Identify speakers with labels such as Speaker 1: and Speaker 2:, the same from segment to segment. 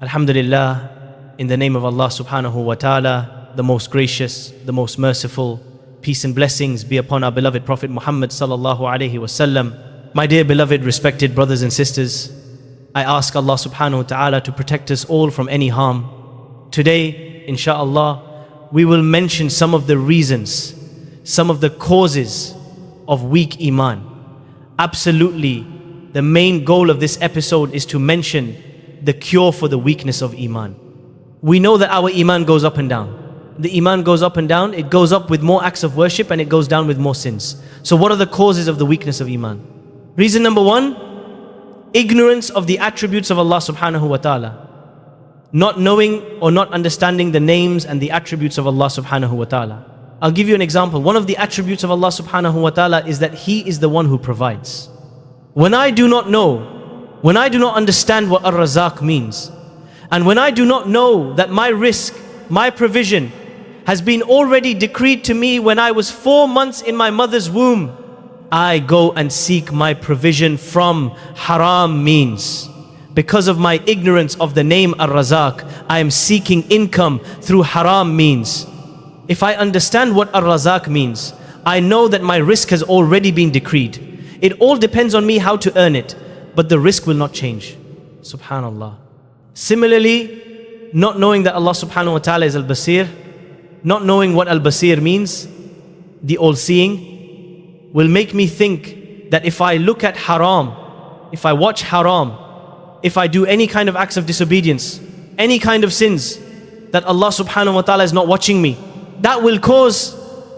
Speaker 1: Alhamdulillah, in the name of Allah subhanahu wa ta'ala, the most gracious, the most merciful, peace and blessings be upon our beloved Prophet Muhammad sallallahu alaihi wasallam. My dear beloved respected brothers and sisters, I ask Allah subhanahu wa ta'ala to protect us all from any harm. Today, insha'Allah, we will mention some of the reasons, some of the causes of weak Iman. Absolutely, the main goal of this episode is to mention the cure for the weakness of Iman. We know that our Iman goes up and down. The Iman goes up and down. It goes up with more acts of worship and it goes down with more sins. So what are the causes of the weakness of Iman? Reason number one, ignorance of the attributes of Allah subhanahu wa ta'ala. Not knowing or not understanding the names and the attributes of Allah subhanahu wa ta'ala. I'll give you an example. One of the attributes of Allah subhanahu wa ta'ala is that He is the one who provides. When I do not know, when I do not understand what Ar-Razaq means, and when I do not know that my risk, my provision has been already decreed to me when I was 4 months in my mother's womb, I go and seek my provision from haram means. Because of my ignorance of the name Ar-Razaq, I am seeking income through haram means. If I understand what Ar-Razaq means, I know that my risk has already been decreed. It all depends on me how to earn it, but the risk will not change. Subhanallah. Similarly, not knowing that Allah subhanahu wa ta'ala is Al-Basir, not knowing what Al-Basir means, the all-seeing, will make me think that if I look at haram, if I watch haram, if I do any kind of acts of disobedience, any kind of sins, that Allah subhanahu wa ta'ala is not watching me. That will cause,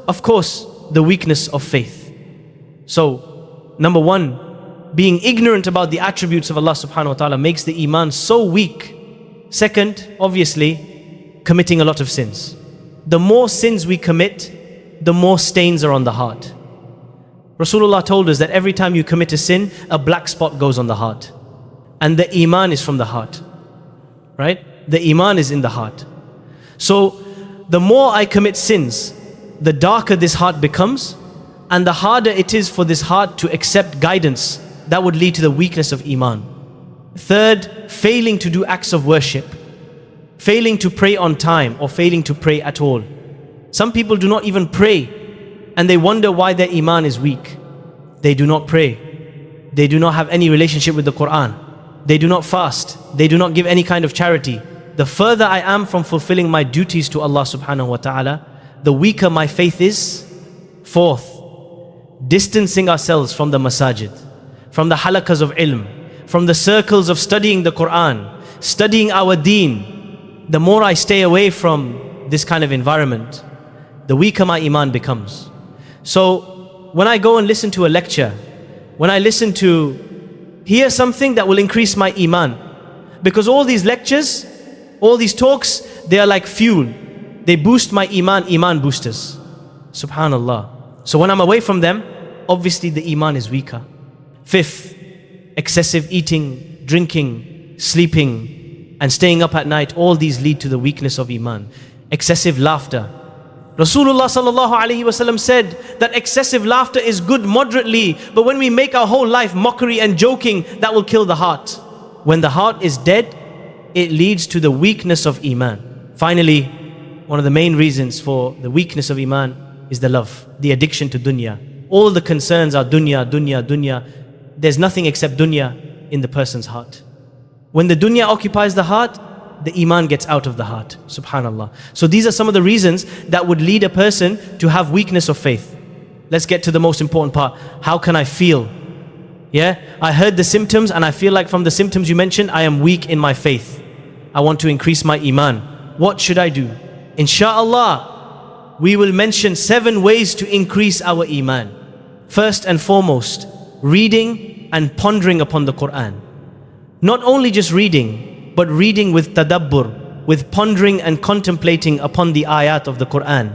Speaker 1: of course, the weakness of faith. So, number one, being ignorant about the attributes of Allah subhanahu wa ta'ala makes the Iman so weak. Second, obviously, committing a lot of sins. The more sins we commit, the more stains are on the heart. Rasulullah told us that every time you commit a sin, a black spot goes on the heart. And the Iman is from the heart. Right? The Iman is in the heart. So, the more I commit sins, the darker this heart becomes, and the harder it is for this heart to accept guidance. That would lead to the weakness of Iman. Third, failing to do acts of worship. Failing to pray on time or failing to pray at all. Some people do not even pray and they wonder why their Iman is weak. They do not pray. They do not have any relationship with the Quran. They do not fast. They do not give any kind of charity. The further I am from fulfilling my duties to Allah subhanahu wa ta'ala, the weaker my faith is. Fourth, distancing ourselves from the masajid, from the halakas of ilm, from the circles of studying the Quran, studying our deen. The more I stay away from this kind of environment, the weaker my Iman becomes. So when I go and listen to a lecture, when I listen to hear something that will increase my Iman, because all these lectures, all these talks, they are like fuel. They boost my Iman boosters. Subhanallah. So when I'm away from them, obviously the Iman is weaker. Fifth, excessive eating, drinking, sleeping, and staying up at night. All these lead to the weakness of Iman. Excessive laughter. Rasulullah sallallahu alaihi wasallam said that excessive laughter is good moderately, but when we make our whole life mockery and joking, that will kill the heart. When the heart is dead, it leads to the weakness of Iman. Finally, one of the main reasons for the weakness of Iman is the love, the addiction to dunya. All the concerns are dunya, dunya, dunya. There's nothing except dunya in the person's heart. When the dunya occupies the heart, the Iman gets out of the heart. Subhanallah. So these are some of the reasons that would lead a person to have weakness of faith. Let's get to the most important part. How can I feel? Yeah, I heard the symptoms and I feel like from the symptoms you mentioned, I am weak in my faith. I want to increase my Iman. What should I do? Insha'Allah, we will mention 7 ways to increase our Iman. First and foremost, reading and pondering upon the Quran. Not only just reading, but reading with tadabbur, with pondering and contemplating upon the ayat of the Quran.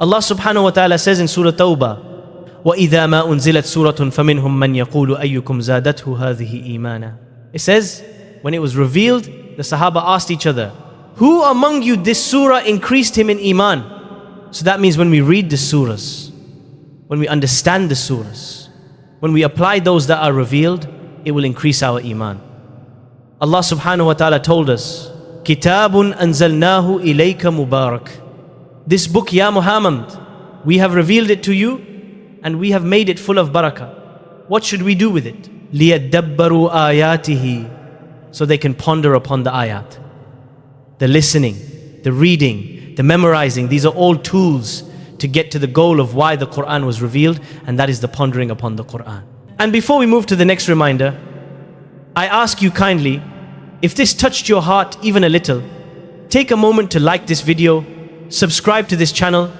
Speaker 1: Allah subhanahu wa ta'ala says in Surah Tawbah, وَإِذَا مَا أُنزِلَتْ سُورَةٌ فَمِنْهُمْ مَنْ يَقُولُ أَيُّكُمْ زَادَتْهُ هَذِهِ إِيمَانًا. It says, when it was revealed, the Sahaba asked each other, who among you this surah increased him in Iman? So that means when we read the surahs, when we understand the surahs, when we apply those that are revealed, it will increase our Iman. Allah subhanahu wa ta'ala told us, Kitabun anzalnahu ilayka mubarak. This book, Ya Muhammad, we have revealed it to you and we have made it full of barakah. What should we do with it? لِيَدَّبَّرُوا آيَاتِهِ. So they can ponder upon the ayat. The listening, the reading, the memorizing, these are all tools to get to the goal of why the Quran was revealed, and that is the pondering upon the Quran. And before we move to the next reminder, I ask you kindly, if this touched your heart even a little, take a moment to like this video, subscribe to this channel,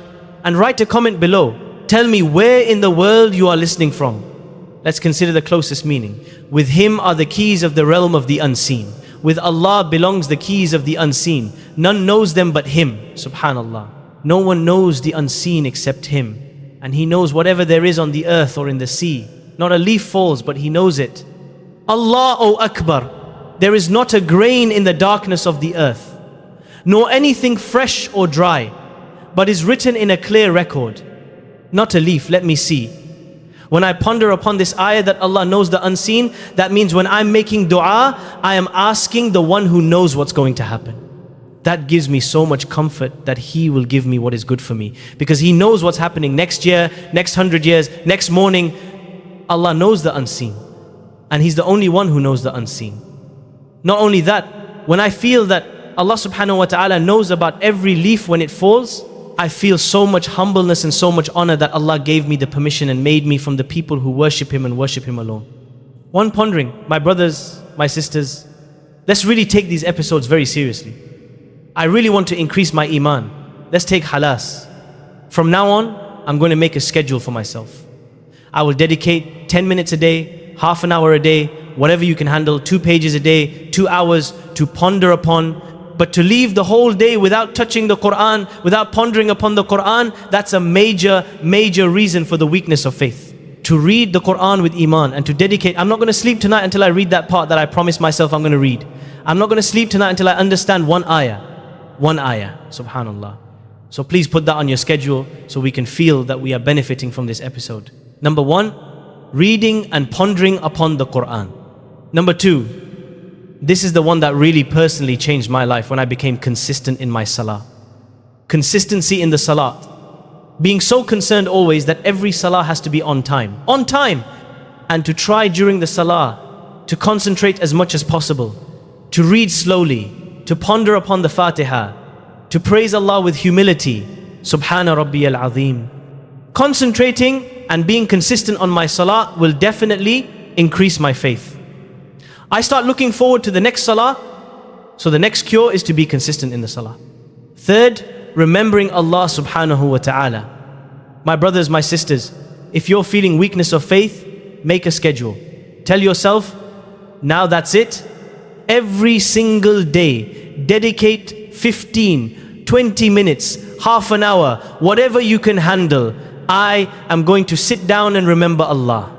Speaker 1: and write a comment below. Tell me where in the world you are listening from. Let's consider the closest meaning. With Him are the keys of the realm of the unseen. With Allah belongs the keys of the unseen. None knows them but Him. Subhanallah. No one knows the unseen except Him. And He knows whatever there is on the earth or in the sea. Not a leaf falls, but He knows it. Allahu Akbar. There is not a grain in the darkness of the earth, nor anything fresh or dry, but is written in a clear record. Not a leaf, let me see. When I ponder upon this ayah that Allah knows the unseen, that means when I'm making dua, I am asking the one who knows what's going to happen. That gives me so much comfort that He will give me what is good for me. Because He knows what's happening next year, next 100 years, next morning. Allah knows the unseen. And He's the only one who knows the unseen. Not only that, when I feel that Allah subhanahu wa ta'ala knows about every leaf when it falls, I feel so much humbleness and so much honor that Allah gave me the permission and made me from the people who worship Him and worship Him alone. One pondering, my brothers, my sisters, let's really take these episodes very seriously. I really want to increase my Iman. Let's take halas. From now on, I'm going to make a schedule for myself. I will dedicate 10 minutes a day, half an hour a day, whatever you can handle, 2 pages a day, 2 hours to ponder upon. But to leave the whole day without touching the Quran, without pondering upon the Quran, that's a major reason for the weakness of faith. To read the Quran with Iman and to dedicate. I'm not going to sleep tonight until I read that part that I promised myself I'm going to read. I'm not going to sleep tonight until I understand one ayah. One ayah, subhanallah. So please put that on your schedule so we can feel that we are benefiting from this episode. Number 1, reading and pondering upon the Quran. Number 2, this is the one that really personally changed my life when I became consistent in my salah. Consistency in the salat. Being so concerned always that every salah has to be on time. On time! And to try during the salah to concentrate as much as possible. To read slowly. To ponder upon the Fatiha. To praise Allah with humility. Subhana Rabbiyal Azim. Concentrating and being consistent on my salah will definitely increase my faith. I start looking forward to the next salah, so the next cure is to be consistent in the salah. 3rd, remembering Allah subhanahu wa ta'ala. My brothers, my sisters, if you're feeling weakness of faith, make a schedule. Tell yourself, now that's it. Every single day, dedicate 15, 20 minutes, half an hour, whatever you can handle. I am going to sit down and remember Allah.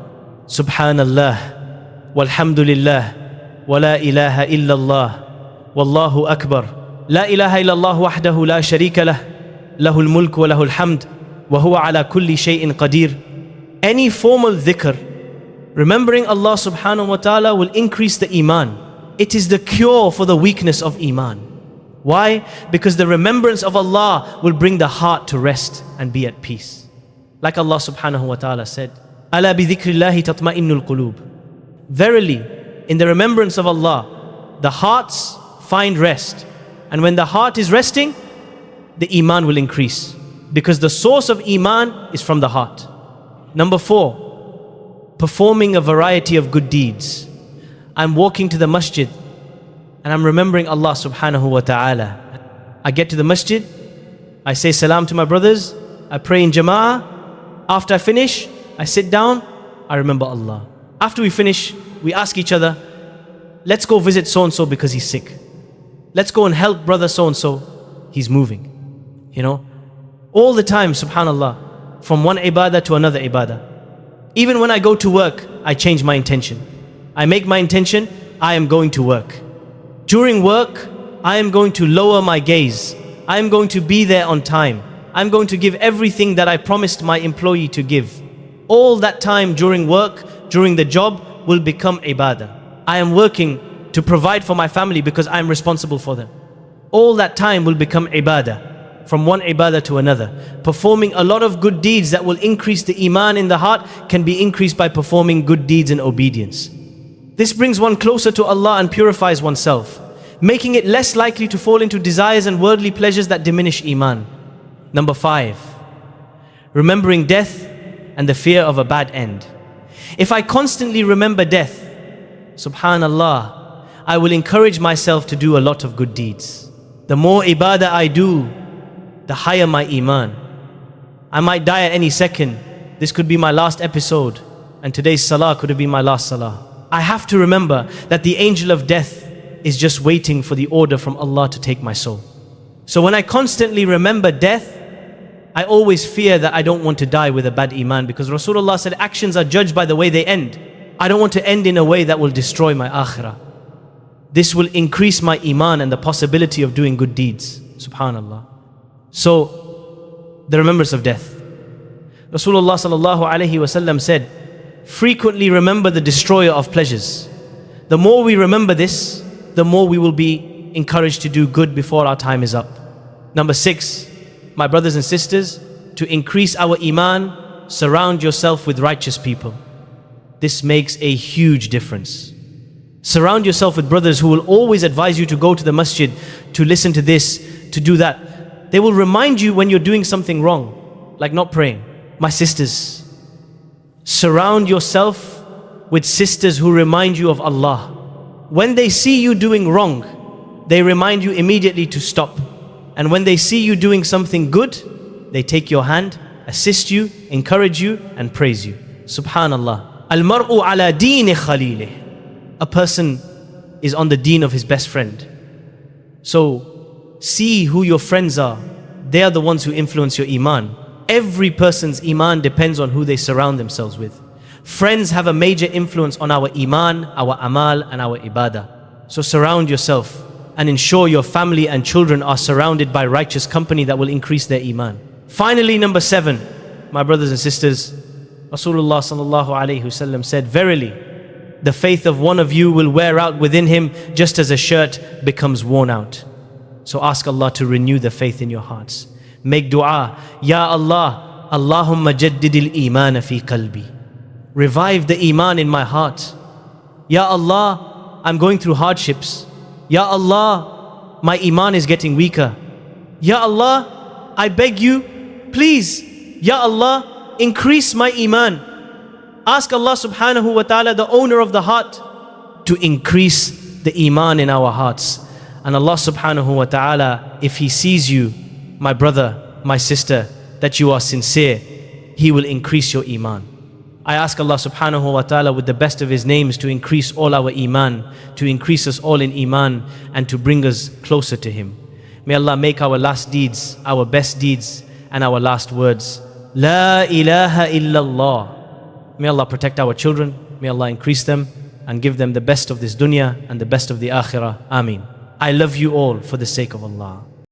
Speaker 1: Subhanallah, walhamdulillah. ولا إله إلا الله والله أكبر لا إله إلا الله وحده لا شريك له له الملك وله الحمد وهو على كل شيء قدير. Any formal dhikr, remembering Allah subhanahu wa ta'ala, will increase the Iman. It is the cure for the weakness of Iman. Why? Because the remembrance of Allah will bring the heart to rest and be at peace. Like Allah subhanahu wa ta'ala said, أَلَا بِذِكْرِ اللَّهِ تَطْمَئِنُّ الْقُلُوبِ. Verily, in the remembrance of Allah, the hearts find rest. And when the heart is resting, the Iman will increase. Because the source of Iman is from the heart. Number 4, performing a variety of good deeds. I'm walking to the masjid and I'm remembering Allah subhanahu wa ta'ala. I get to the masjid, I say salam to my brothers, I pray in jama'ah. After I finish, I sit down, I remember Allah. After we finish, we ask each other, let's go visit so-and-so because he's sick. Let's go and help brother so-and-so, he's moving. You know, all the time, subhanallah, from one ibadah to another ibadah. Even when I go to work, I change my intention. I make my intention, I am going to work. During work, I am going to lower my gaze. I am going to be there on time. I'm going to give everything that I promised my employee to give. All that time during work, during the job, will become ibadah. I am working to provide for my family because I'm responsible for them. All that time will become ibadah, from one ibadah to another. Performing a lot of good deeds that will increase the iman in the heart can be increased by performing good deeds in obedience. This brings one closer to Allah and purifies oneself, making it less likely to fall into desires and worldly pleasures that diminish iman. Number 5, remembering death and the fear of a bad end. If I constantly remember death, subhanallah, I will encourage myself to do a lot of good deeds. The more ibadah I do, the higher my iman. I might die at any second. This could be my last episode, and today's salah could have been my last salah. I have to remember that the angel of death is just waiting for the order from Allah to take my soul. So when I constantly remember death, I always fear that I don't want to die with a bad iman, because Rasulullah said actions are judged by the way they end. I don't want to end in a way that will destroy my akhirah. This will increase my iman and the possibility of doing good deeds. Subhanallah. So, the remembrance of death. Rasulullah sallallahu alaihi wasallam said, frequently remember the destroyer of pleasures. The more we remember this, the more we will be encouraged to do good before our time is up. Number 6, my brothers and sisters, to increase our iman, surround yourself with righteous people. This makes a huge difference. Surround yourself with brothers who will always advise you to go to the masjid, to listen to this, to do that. They will remind you when you're doing something wrong, like not praying. My sisters, surround yourself with sisters who remind you of Allah. When they see you doing wrong, they remind you immediately to stop. And when they see you doing something good, they take your hand, assist you, encourage you, and praise you. Subhanallah. Al-mar'u ala deeni khalilih. A person is on the deen of his best friend. So, see who your friends are. They are the ones who influence your iman. Every person's iman depends on who they surround themselves with. Friends have a major influence on our iman, our amal, and our ibadah. So surround yourself and ensure your family and children are surrounded by righteous company that will increase their iman. Finally, number 7, my brothers and sisters, Rasulullah sallallahu alaihi wasallam said, verily, the faith of one of you will wear out within him just as a shirt becomes worn out. So ask Allah to renew the faith in your hearts. Make dua, Ya Allah, Allahumma jaddid al-imana fi qalbi. Revive the iman in my heart. Ya Allah, I'm going through hardships. Ya Allah, my iman is getting weaker. Ya Allah, I beg you, please, Ya Allah, increase my iman. Ask Allah subhanahu wa ta'ala, the owner of the heart, to increase the iman in our hearts. And Allah subhanahu wa ta'ala, if He sees you, my brother, my sister, that you are sincere, He will increase your iman. I ask Allah subhanahu wa ta'ala with the best of His names to increase all our iman, to increase us all in iman, and to bring us closer to Him. May Allah make our last deeds, our best deeds, and our last words. La ilaha illallah. May Allah protect our children. May Allah increase them and give them the best of this dunya and the best of the akhirah. Ameen. I love you all for the sake of Allah.